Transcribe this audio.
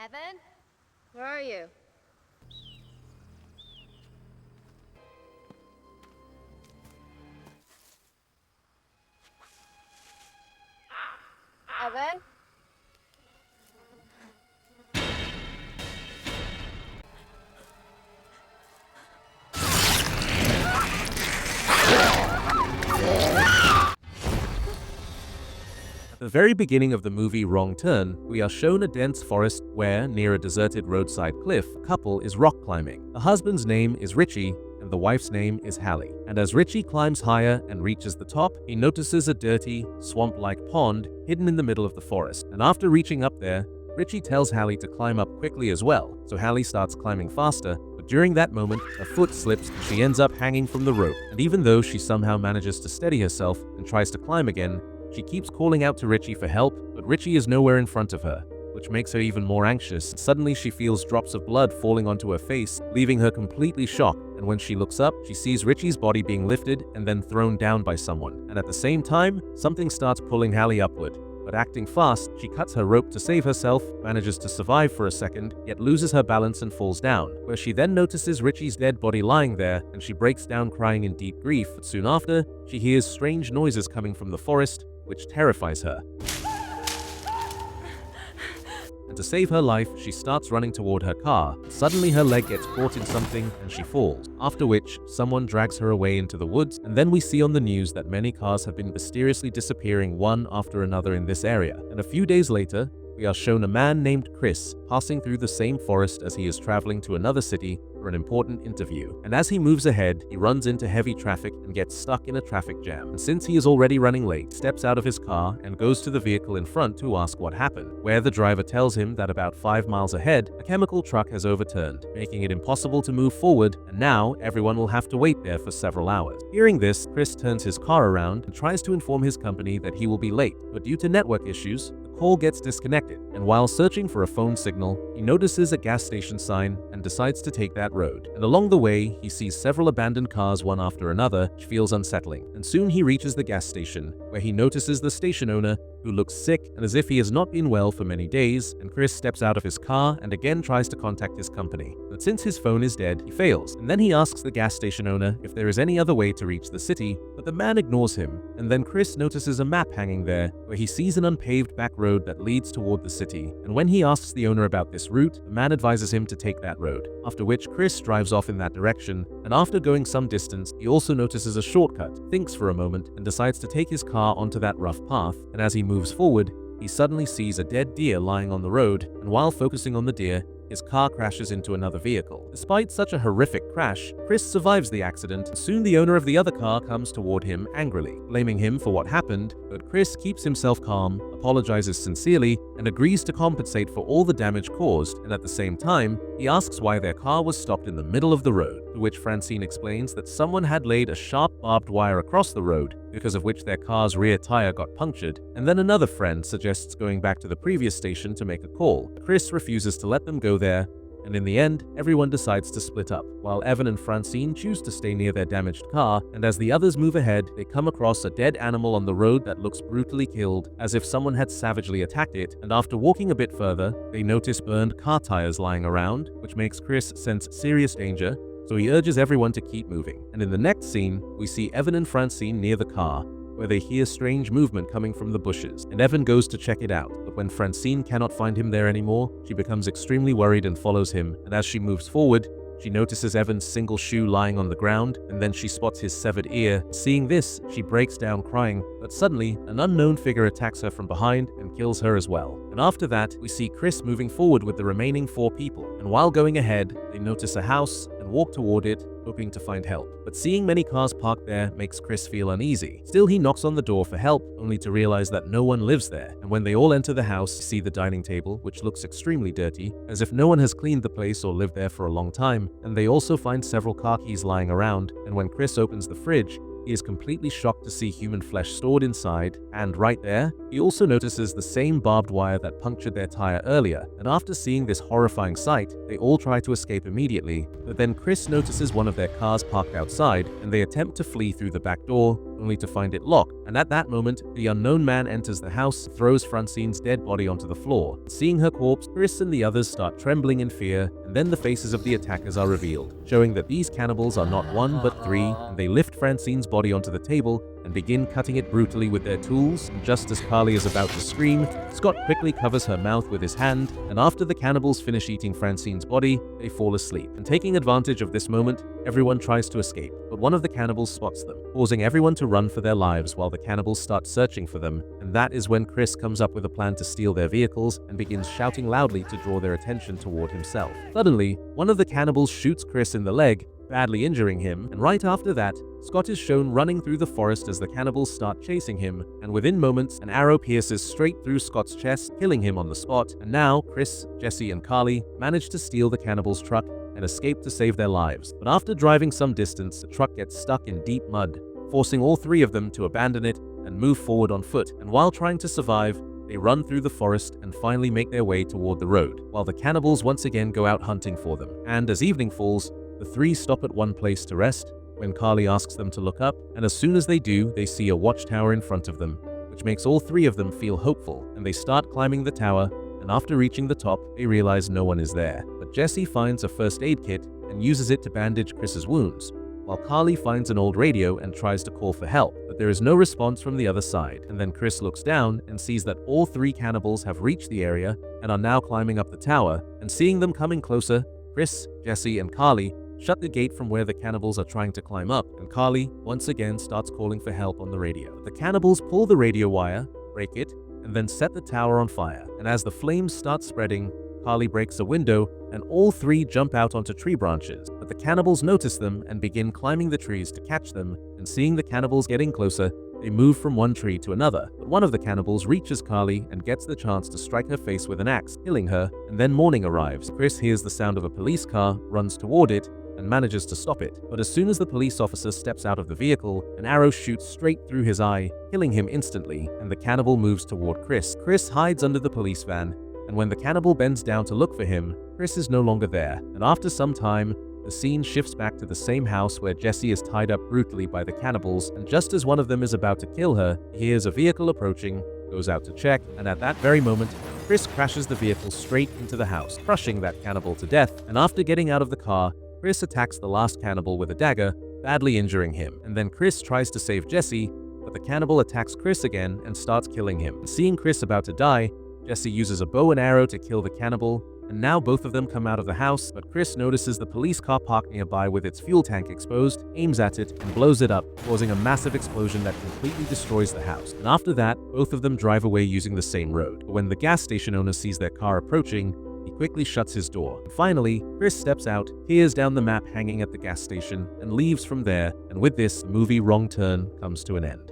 Evan? Where are you? Evan? At the very beginning of the movie Wrong Turn, we are shown a dense forest where, near a deserted roadside cliff, a couple is rock climbing. The husband's name is Richie, and the wife's name is Hallie. And as Richie climbs higher and reaches the top, he notices a dirty, swamp-like pond hidden in the middle of the forest. And after reaching up there, Richie tells Hallie to climb up quickly as well, so Hallie starts climbing faster, but during that moment, her foot slips and she ends up hanging from the rope. And even though she somehow manages to steady herself and tries to climb again, she keeps calling out to Richie for help, but Richie is nowhere in front of her, which makes her even more anxious. Suddenly, she feels drops of blood falling onto her face, leaving her completely shocked, and when she looks up, she sees Richie's body being lifted and then thrown down by someone. And at the same time, something starts pulling Hallie upward. But acting fast, she cuts her rope to save herself, manages to survive for a second, yet loses her balance and falls down, where she then notices Richie's dead body lying there, and she breaks down crying in deep grief. But soon after, she hears strange noises coming from the forest, which terrifies her. And to save her life, she starts running toward her car. Suddenly her leg gets caught in something and she falls, after which someone drags her away into the woods, and then we see on the news that many cars have been mysteriously disappearing one after another in this area. And a few days later, we are shown a man named Chris passing through the same forest as he is traveling to another city for an important interview. And as he moves ahead, he runs into heavy traffic and gets stuck in a traffic jam. And since he is already running late, steps out of his car and goes to the vehicle in front to ask what happened, where the driver tells him that about 5 miles ahead, a chemical truck has overturned, making it impossible to move forward, and now everyone will have to wait there for several hours. Hearing this, Chris turns his car around and tries to inform his company that he will be late, but due to network issues, call gets disconnected, and while searching for a phone signal, he notices a gas station sign and decides to take that road. And along the way, he sees several abandoned cars one after another, which feels unsettling. And soon he reaches the gas station, where he notices the station owner, who looks sick and as if he has not been well for many days, and Chris steps out of his car and again tries to contact his company. But since his phone is dead, he fails, and then he asks the gas station owner if there is any other way to reach the city, but the man ignores him, and then Chris notices a map hanging there, where he sees an unpaved back road that leads toward the city, and when he asks the owner about this route, the man advises him to take that road, after which Chris drives off in that direction, and after going some distance, he also notices a shortcut, thinks for a moment, and decides to take his car onto that rough path, and as he moves forward, he suddenly sees a dead deer lying on the road, and while focusing on the deer, his car crashes into another vehicle. Despite such a horrific crash, Chris survives the accident, and soon the owner of the other car comes toward him angrily, blaming him for what happened, but Chris keeps himself calm, apologizes sincerely, and agrees to compensate for all the damage caused, and at the same time, he asks why their car was stopped in the middle of the road, to which Francine explains that someone had laid a sharp barbed wire across the road, because of which their car's rear tire got punctured, and then another friend suggests going back to the previous station to make a call. Chris refuses to let them go there, and in the end, everyone decides to split up, while Evan and Francine choose to stay near their damaged car, and as the others move ahead, they come across a dead animal on the road that looks brutally killed, as if someone had savagely attacked it, and after walking a bit further, they notice burned car tires lying around, which makes Chris sense serious danger, so he urges everyone to keep moving. And in the next scene, we see Evan and Francine near the car, where they hear strange movement coming from the bushes, and Evan goes to check it out, but when Francine cannot find him there anymore, she becomes extremely worried and follows him, and as she moves forward, she notices Evan's single shoe lying on the ground, and then she spots his severed ear. Seeing this, she breaks down crying, but suddenly, an unknown figure attacks her from behind and kills her as well. And after that, we see Chris moving forward with the remaining 4 people, and while going ahead, they notice a house and walk toward it, hoping to find help. But seeing many cars parked there makes Chris feel uneasy. Still, he knocks on the door for help, only to realize that no one lives there. And when they all enter the house, see the dining table, which looks extremely dirty, as if no one has cleaned the place or lived there for a long time. And they also find several car keys lying around, and when Chris opens the fridge, he is completely shocked to see human flesh stored inside, and right there, he also notices the same barbed wire that punctured their tire earlier, and after seeing this horrifying sight, they all try to escape immediately, but then Chris notices one of their cars parked outside, and they attempt to flee through the back door, only to find it locked, and at that moment, the unknown man enters the house, throws Francine's dead body onto the floor. Seeing her corpse, Chris and the others start trembling in fear, and then the faces of the attackers are revealed, showing that these cannibals are not one but three, and they lift Francine's body onto the table and begin cutting it brutally with their tools. And just as Carly is about to scream, Scott quickly covers her mouth with his hand, and after the cannibals finish eating Francine's body, they fall asleep. And taking advantage of this moment, everyone tries to escape, but one of the cannibals spots them, causing everyone to run for their lives while the cannibals start searching for them. And that is when Chris comes up with a plan to steal their vehicles and begins shouting loudly to draw their attention toward himself. Suddenly, one of the cannibals shoots Chris in the leg, badly injuring him, and right after that, Scott is shown running through the forest as the cannibals start chasing him, and within moments, an arrow pierces straight through Scott's chest, killing him on the spot. And now, Chris, Jesse, and Carly manage to steal the cannibals' truck and escape to save their lives. But after driving some distance, the truck gets stuck in deep mud, forcing all three of them to abandon it and move forward on foot. And while trying to survive, they run through the forest and finally make their way toward the road, while the cannibals once again go out hunting for them. And as evening falls, the three stop at one place to rest, when Carly asks them to look up, and as soon as they do, they see a watchtower in front of them, which makes all three of them feel hopeful, and they start climbing the tower, and after reaching the top, they realize no one is there. But Jesse finds a first aid kit and uses it to bandage Chris's wounds, while Carly finds an old radio and tries to call for help, but there is no response from the other side. And then Chris looks down and sees that all three cannibals have reached the area and are now climbing up the tower, and seeing them coming closer, Chris, Jesse, and Carly shut the gate from where the cannibals are trying to climb up, and Carly once again starts calling for help on the radio. The cannibals pull the radio wire, break it, and then set the tower on fire. And as the flames start spreading, Carly breaks a window, and all three jump out onto tree branches. But the cannibals notice them and begin climbing the trees to catch them, and seeing the cannibals getting closer, they move from one tree to another. But one of the cannibals reaches Carly and gets the chance to strike her face with an axe, killing her, and then morning arrives. Chris hears the sound of a police car, runs toward it, and manages to stop it. But as soon as the police officer steps out of the vehicle, an arrow shoots straight through his eye, killing him instantly, and the cannibal moves toward Chris. Chris hides under the police van, and when the cannibal bends down to look for him, Chris is no longer there. And after some time, the scene shifts back to the same house where Jessie is tied up brutally by the cannibals, and just as one of them is about to kill her, he hears a vehicle approaching, goes out to check, and at that very moment, Chris crashes the vehicle straight into the house, crushing that cannibal to death. And after getting out of the car, Chris attacks the last cannibal with a dagger, badly injuring him. And then Chris tries to save Jesse, but the cannibal attacks Chris again and starts killing him. And seeing Chris about to die, Jesse uses a bow and arrow to kill the cannibal, and now both of them come out of the house, but Chris notices the police car parked nearby with its fuel tank exposed, aims at it, and blows it up, causing a massive explosion that completely destroys the house. And after that, both of them drive away using the same road. But when the gas station owner sees their car approaching, he quickly shuts his door. And finally, Chris steps out, peers down the map hanging at the gas station, and leaves from there, and with this, the movie Wrong Turn comes to an end.